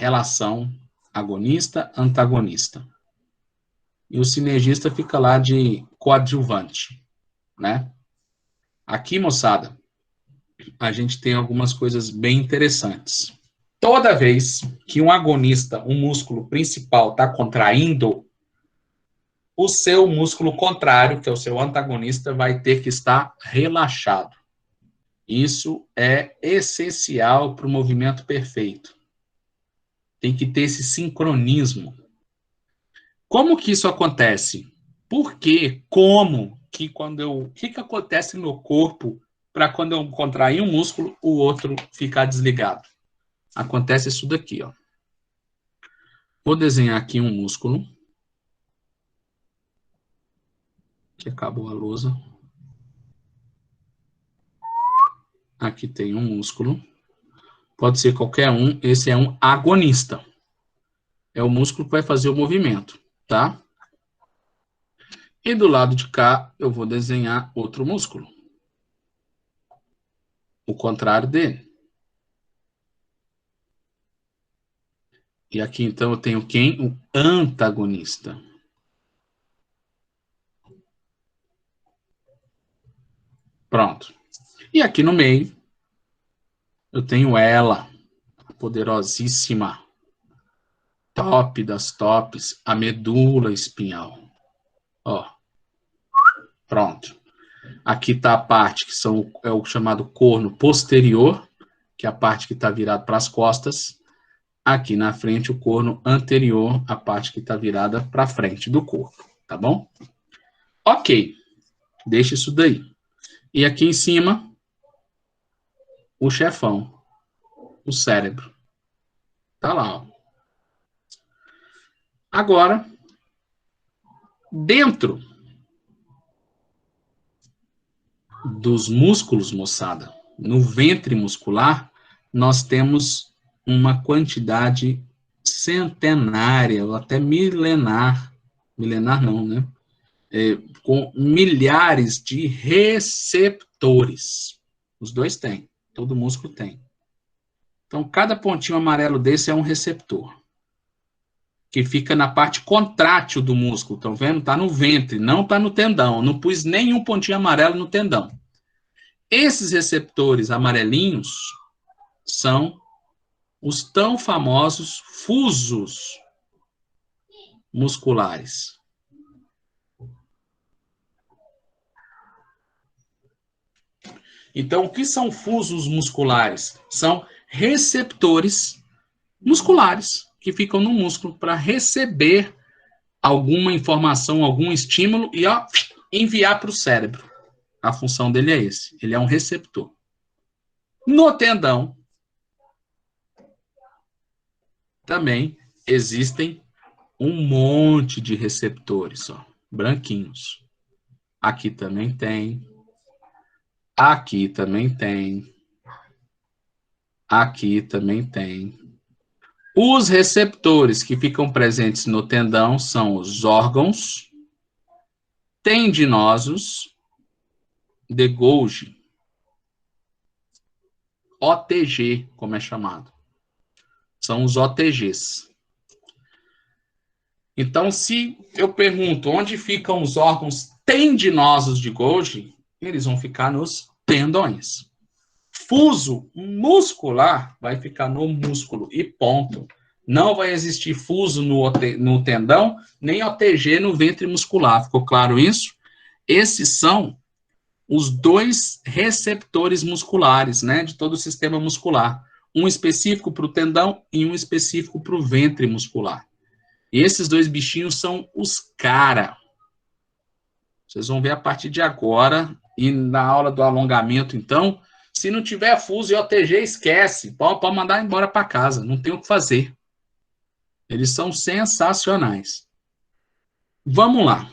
relação agonista-antagonista. E o sinergista fica lá de coadjuvante, né? Aqui, moçada, a gente tem algumas coisas bem interessantes. Toda vez que um agonista, um músculo principal, está contraindo, o seu músculo contrário, que é o seu antagonista, vai ter que estar relaxado. Isso é essencial para o movimento perfeito. Tem que ter esse sincronismo. Como que isso acontece? Por quê? Como? O que acontece no corpo para quando eu contrair um músculo, o outro ficar desligado? Acontece isso daqui, ó. Vou desenhar aqui um músculo. Que acabou a lousa. Aqui tem um músculo. Pode ser qualquer um. Esse é um agonista. É o músculo que vai fazer o movimento, tá? E do lado de cá, eu vou desenhar outro músculo. O contrário dele. E aqui, então, eu tenho quem? O antagonista. Pronto. E aqui no meio, eu tenho ela, a poderosíssima, top das tops, a medula espinhal. Ó. Pronto. Aqui está a parte que é o chamado corno posterior, que é a parte que está virada para as costas. Aqui na frente, o corno anterior, a parte que está virada para frente do corpo, tá bom? Ok, deixa isso daí. E aqui em cima, o chefão, o cérebro. Tá lá, ó. Agora, dentro dos músculos, moçada, no ventre muscular, nós temos uma quantidade centenária, ou até milenar não, né? Com milhares de receptores. Os dois têm, todo músculo tem. Então, cada pontinho amarelo desse é um receptor, que fica na parte contrátil do músculo, estão vendo? Está no ventre, não está no tendão. Não pus nenhum pontinho amarelo no tendão. Esses receptores amarelinhos são os tão famosos fusos musculares. Então, o que são fusos musculares? São receptores musculares que ficam no músculo para receber alguma informação, algum estímulo e enviar para o cérebro. A função dele é esse. Ele é um receptor. No tendão, também existem um monte de receptores, ó, branquinhos. Aqui também tem. Aqui também tem. Aqui também tem. Os receptores que ficam presentes no tendão são os órgãos tendinosos de Golgi. OTG, como é chamado. São os OTGs. Então, se eu pergunto onde ficam os órgãos tendinosos de Golgi, eles vão ficar nos tendões. Fuso muscular vai ficar no músculo e ponto. Não vai existir fuso no tendão, nem OTG no ventre muscular. Ficou claro isso? Esses são os dois receptores musculares, né, de todo o sistema muscular. Um específico para o tendão e um específico para o ventre muscular. E esses dois bichinhos são os cara. Vocês vão ver a partir de agora e na aula do alongamento, então, se não tiver fuso e OTG, esquece. Pode mandar embora para casa, não tem o que fazer. Eles são sensacionais. Vamos lá.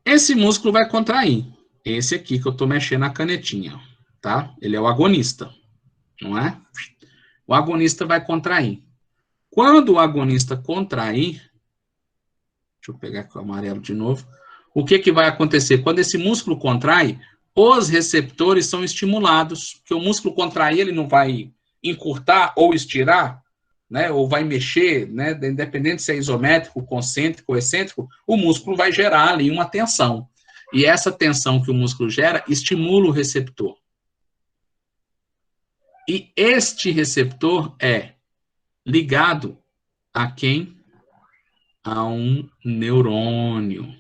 Esse músculo vai contrair. Esse aqui que eu estou mexendo a canetinha, tá? Ele é o agonista, não é? O agonista vai contrair. Quando o agonista contrair, deixa eu pegar aqui o amarelo de novo. O que vai acontecer? Quando esse músculo contrai, os receptores são estimulados, porque o músculo contrair, ele não vai encurtar ou estirar, né, ou vai mexer, né, independente se é isométrico, concêntrico ou excêntrico, o músculo vai gerar ali uma tensão. E essa tensão que o músculo gera estimula o receptor. E este receptor é ligado a quem? A um neurônio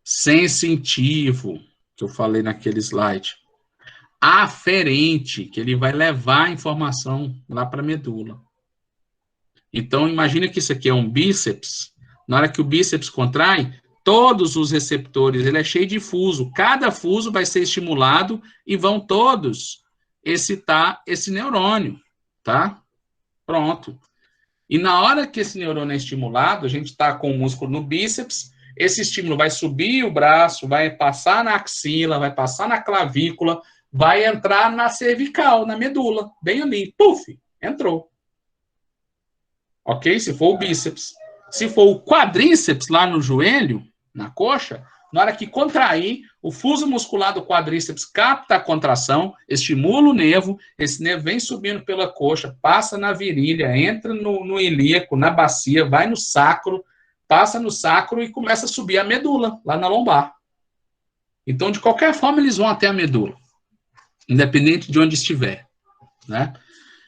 sensitivo, que eu falei naquele slide. Aferente, que ele vai levar a informação lá para a medula. Então, imagina que isso aqui é um bíceps. Na hora que o bíceps contrai, todos os receptores, ele é cheio de fuso. Cada fuso vai ser estimulado e vão todos excitar esse neurônio, tá? Pronto. E na hora que esse neurônio é estimulado, a gente está com o músculo no bíceps, esse estímulo vai subir o braço, vai passar na axila, vai passar na clavícula, vai entrar na cervical, na medula, bem ali, puf, entrou. Ok? Se for o bíceps. Se for o quadríceps lá no joelho, na coxa, na hora que contrair, o fuso muscular do quadríceps capta a contração, estimula o nervo, esse nervo vem subindo pela coxa, passa na virilha, entra no ilíaco, na bacia, vai no sacro, passa no sacro e começa a subir a medula, lá na lombar. Então, de qualquer forma, eles vão até a medula, independente de onde estiver, né?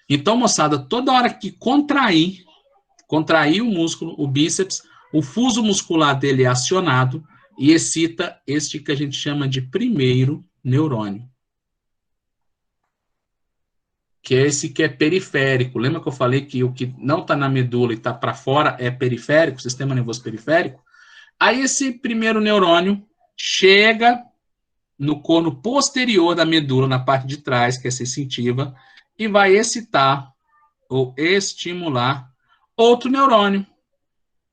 Então, moçada, toda hora que contrair o músculo, o bíceps, o fuso muscular dele é acionado e excita este que a gente chama de primeiro neurônio, que é esse que é periférico. Lembra que eu falei que o que não está na medula e está para fora é periférico, sistema nervoso periférico? Aí esse primeiro neurônio chega no corno posterior da medula, na parte de trás, que é sensitiva, e vai excitar ou estimular outro neurônio.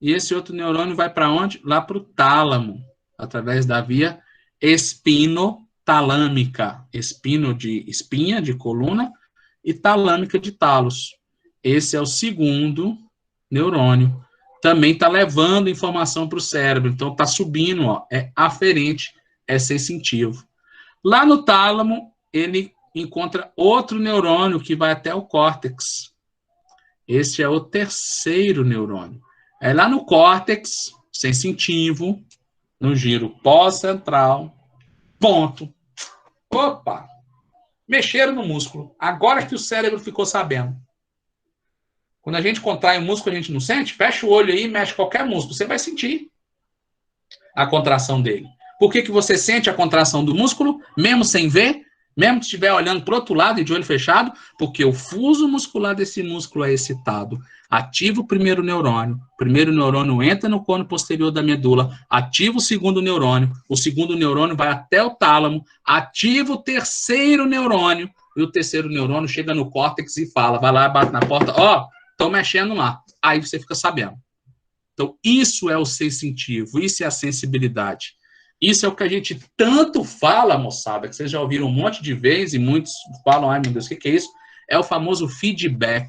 E esse outro neurônio vai para onde? Lá para o tálamo, através da via espinotalâmica. Espino de espinha, de coluna, e talâmica de talos. Esse é o segundo neurônio. Também está levando informação para o cérebro. Então, está subindo, ó, é aferente, é sensitivo. Lá no tálamo, ele encontra outro neurônio que vai até o córtex. Esse é o terceiro neurônio. É lá no córtex sensitivo, no giro pós-central, ponto. Opa! Mexeram no músculo. Agora que o cérebro ficou sabendo. Quando a gente contrai o músculo, a gente não sente? Fecha o olho aí, mexe qualquer músculo, você vai sentir a contração dele. Por que você sente a contração do músculo, mesmo sem ver? Mesmo que estiver olhando para o outro lado e de olho fechado, porque o fuso muscular desse músculo é excitado. Ativa o primeiro neurônio entra no cono posterior da medula, ativa o segundo neurônio vai até o tálamo, ativa o terceiro neurônio, e o terceiro neurônio chega no córtex e fala, vai lá, bate na porta, ó, estão mexendo lá. Aí você fica sabendo. Então, isso é o sensitivo, isso é a sensibilidade. Isso é o que a gente tanto fala, moçada, que vocês já ouviram um monte de vezes e muitos falam, ai meu Deus, o que é isso? É o famoso feedback.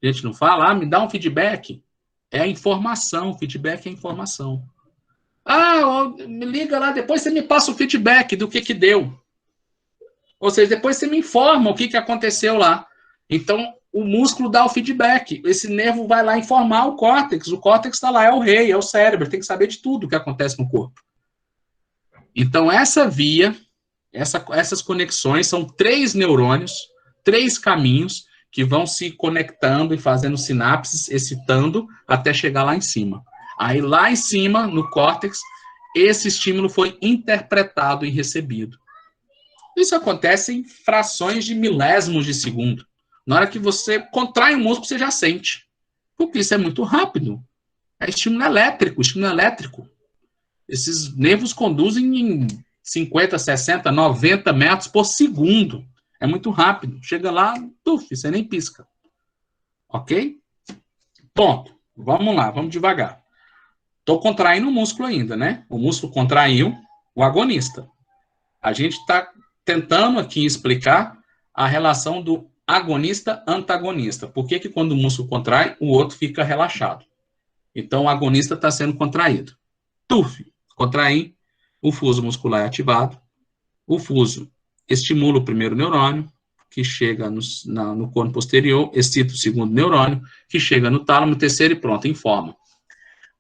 A gente não fala, me dá um feedback. É a informação, feedback é a informação. Me liga lá, depois você me passa o feedback do que deu. Ou seja, depois você me informa o que aconteceu lá. Então, o músculo dá o feedback. Esse nervo vai lá informar o córtex. O córtex está lá, é o rei, é o cérebro. Tem que saber de tudo o que acontece no corpo. Então, essa via, essas conexões são 3 neurônios, 3 caminhos que vão se conectando e fazendo sinapses, excitando, até chegar lá em cima. Aí, lá em cima, no córtex, esse estímulo foi interpretado e recebido. Isso acontece em frações de milésimos de segundo. Na hora que você contrai o músculo, você já sente. Porque isso é muito rápido. É estímulo elétrico. Esses nervos conduzem em 50, 60, 90 metros por segundo. É muito rápido. Chega lá, você nem pisca. Ok? Ponto. Vamos lá, vamos devagar. Estou contraindo o músculo ainda, né? O músculo contraiu o agonista. A gente está tentando aqui explicar a relação do agonista-antagonista. Por que quando o músculo contrai, o outro fica relaxado? Então, o agonista está sendo contraído. Contrai, o fuso muscular é ativado, o fuso estimula o primeiro neurônio, que chega no cono posterior, excita o segundo neurônio, que chega no tálamo, o terceiro e pronto, informa.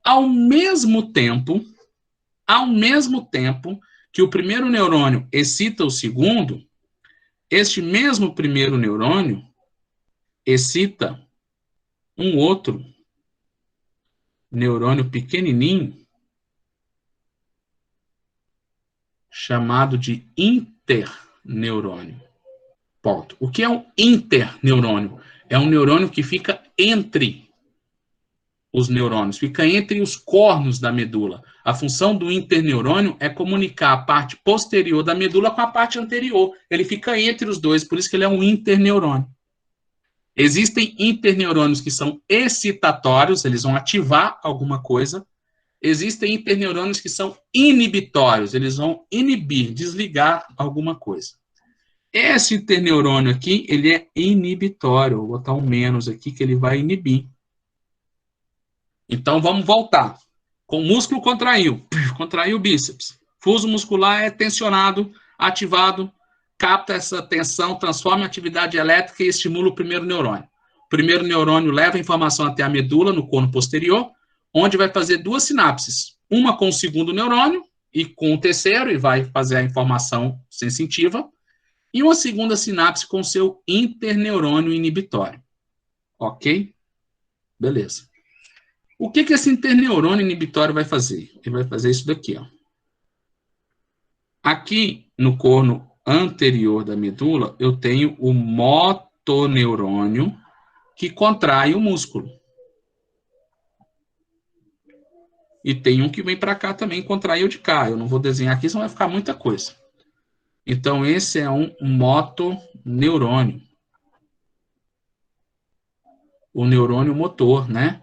Ao mesmo tempo que o primeiro neurônio excita o segundo, este mesmo primeiro neurônio excita um outro neurônio pequenininho, chamado de interneurônio. Ponto. O que é um interneurônio? É um neurônio que fica entre os neurônios, fica entre os cornos da medula. A função do interneurônio é comunicar a parte posterior da medula com a parte anterior. Ele fica entre os dois, por isso que ele é um interneurônio. Existem interneurônios que são excitatórios, eles vão ativar alguma coisa. Existem interneurônios que são inibitórios, eles vão inibir, desligar alguma coisa. Esse interneurônio aqui, ele é inibitório. Vou botar um menos aqui, que ele vai inibir. Então, vamos voltar. Com o músculo contraiu o bíceps. Fuso muscular é tensionado, ativado, capta essa tensão, transforma em atividade elétrica e estimula o primeiro neurônio. O primeiro neurônio leva a informação até a medula, no cono posterior, onde vai fazer duas sinapses. Uma com o segundo neurônio e com o terceiro, e vai fazer a informação sensitiva. E uma segunda sinapse com o seu interneurônio inibitório. Ok? Beleza. O que esse interneurônio inibitório vai fazer? Ele vai fazer isso daqui, ó. Aqui, no corno anterior da medula, eu tenho o motoneurônio que contrai o músculo. E tem um que vem para cá também, contrair o de cá. Eu não vou desenhar aqui, senão vai ficar muita coisa. Então, esse é um motoneurônio. O neurônio motor, né?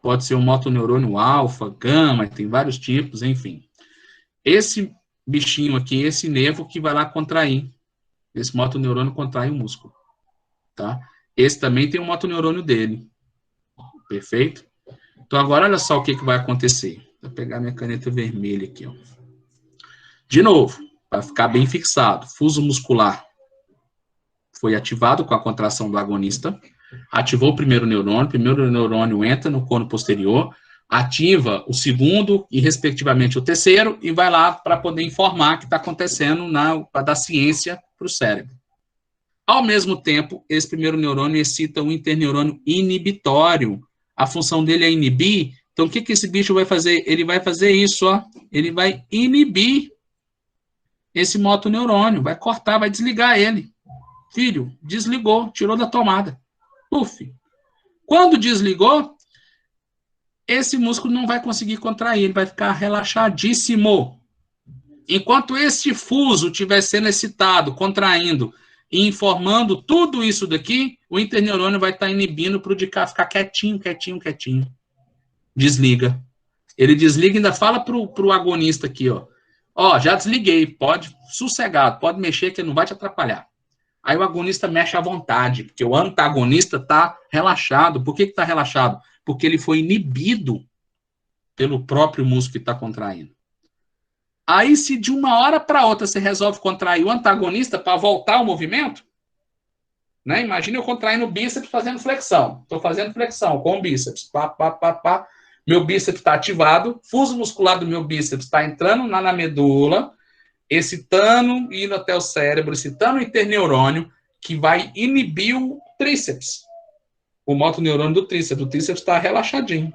Pode ser um motoneurônio alfa, gama, tem vários tipos, enfim. Esse bichinho aqui, esse nervo que vai lá contrair. Esse motoneurônio contrai o músculo. Tá? Esse também tem um motoneurônio dele. Perfeito? Então, agora, olha só o que vai acontecer. Vou pegar minha caneta vermelha aqui, ó. De novo, para ficar bem fixado. Fuso muscular foi ativado com a contração do agonista. Ativou o primeiro neurônio entra no cono posterior, ativa o segundo e, respectivamente, o terceiro, e vai lá para poder informar o que está acontecendo, para dar ciência para o cérebro. Ao mesmo tempo, esse primeiro neurônio excita o interneurônio inibitório. A função dele é inibir. Então, o que esse bicho vai fazer? Ele vai fazer isso, ó. Ele vai inibir esse motoneurônio, vai cortar, vai desligar ele. Filho, desligou, tirou da tomada. Puf. Quando desligou, esse músculo não vai conseguir contrair, ele vai ficar relaxadíssimo. Enquanto este fuso estiver sendo excitado, contraindo e informando tudo isso daqui, o interneurônio vai estar inibindo para o de cá ficar quietinho, quietinho, quietinho. Desliga. Ele desliga e ainda fala para o agonista aqui, ó. Ó, já desliguei, pode, sossegado, pode mexer que não vai te atrapalhar. Aí o agonista mexe à vontade, porque o antagonista está relaxado. Por que está relaxado? Porque ele foi inibido pelo próprio músculo que está contraindo. Aí, se de uma hora para outra você resolve contrair o antagonista para voltar ao movimento, né? Imagina eu contraindo o bíceps fazendo flexão. Estou fazendo flexão com o bíceps. Pá, pá, pá, pá. Meu bíceps está ativado, fuso muscular do meu bíceps está entrando na medula, excitando, indo até o cérebro, excitando o interneurônio, que vai inibir o tríceps. O motoneurônio do tríceps. O tríceps está relaxadinho.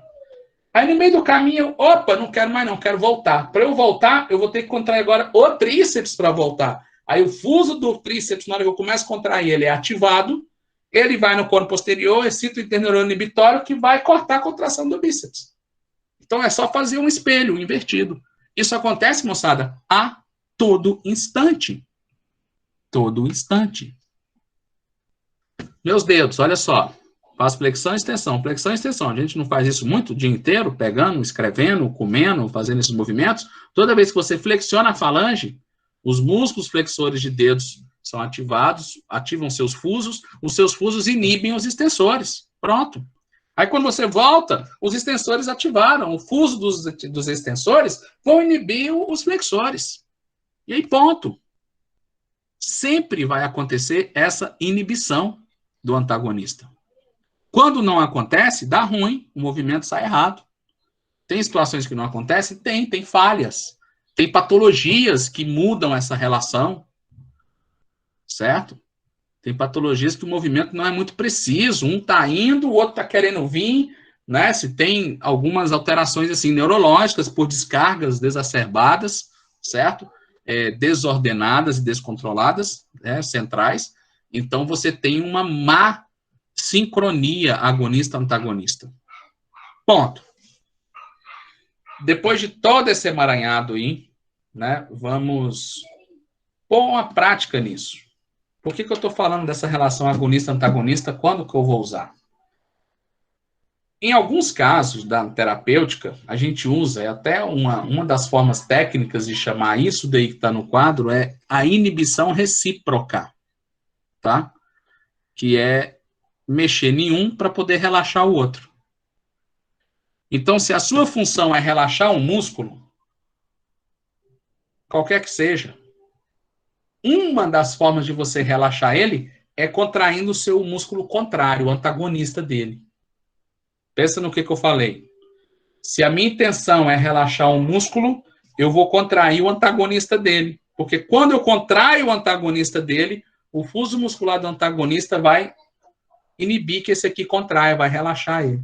Aí, no meio do caminho, opa, não quero mais não, quero voltar. Para eu voltar, eu vou ter que contrair agora o tríceps para voltar. Aí, o fuso do tríceps, na hora que eu começo a contrair, ele é ativado, ele vai no cono posterior, excita o interneurônio inibitório, que vai cortar a contração do bíceps. Então, é só fazer um espelho invertido. Isso acontece, moçada, a todo instante. Todo instante. Meus dedos, olha só. Faço flexão e extensão. Flexão e extensão. A gente não faz isso muito o dia inteiro, pegando, escrevendo, comendo, fazendo esses movimentos. Toda vez que você flexiona a falange, os músculos flexores de dedos são ativados, ativam seus fusos, os seus fusos inibem os extensores. Pronto. Aí, quando você volta, os extensores ativaram. O fuso dos extensores vão inibir os flexores. E aí, ponto. sempre vai acontecer essa inibição do antagonista. Quando não acontece, dá ruim, o movimento sai errado. Tem situações que não acontecem? Tem falhas. Tem patologias que mudam essa relação, certo? Tem patologias que o movimento não é muito preciso. Um está indo, o outro está querendo vir, né? Se tem algumas alterações assim neurológicas por descargas desacerbadas, certo? Desordenadas e descontroladas, né? Centrais. Então, você tem uma má sincronia agonista-antagonista. Ponto. Depois de todo esse emaranhado aí, né? Vamos pôr uma prática nisso. Por que eu estou falando dessa relação agonista-antagonista? Quando que eu vou usar? Em alguns casos da terapêutica, a gente usa, até uma das formas técnicas de chamar isso daí que está no quadro, é a inibição recíproca, tá? Que é mexer em um para poder relaxar o outro. Então, se a sua função é relaxar um músculo, qualquer que seja, uma das formas de você relaxar ele é contraindo o seu músculo contrário, o antagonista dele. Pensa no que eu falei. Se a minha intenção é relaxar um músculo, eu vou contrair o antagonista dele. Porque quando eu contraio o antagonista dele, o fuso muscular do antagonista vai inibir que esse aqui contraia, vai relaxar ele.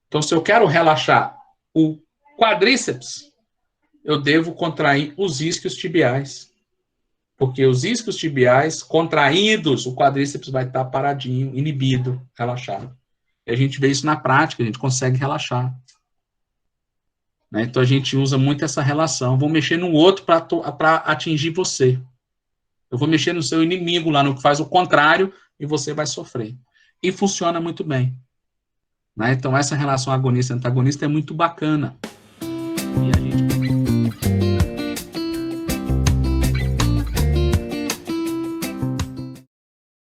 Então, se eu quero relaxar o quadríceps, eu devo contrair os isquios tibiais. Porque os isquios tibiais contraídos, o quadríceps vai estar paradinho, inibido, relaxado. E a gente vê isso na prática, a gente consegue relaxar. Né? Então a gente usa muito essa relação. Vou mexer no outro para atingir você. Eu vou mexer no seu inimigo lá, no que faz o contrário, e você vai sofrer. E funciona muito bem. Né? Então essa relação agonista-antagonista é muito bacana.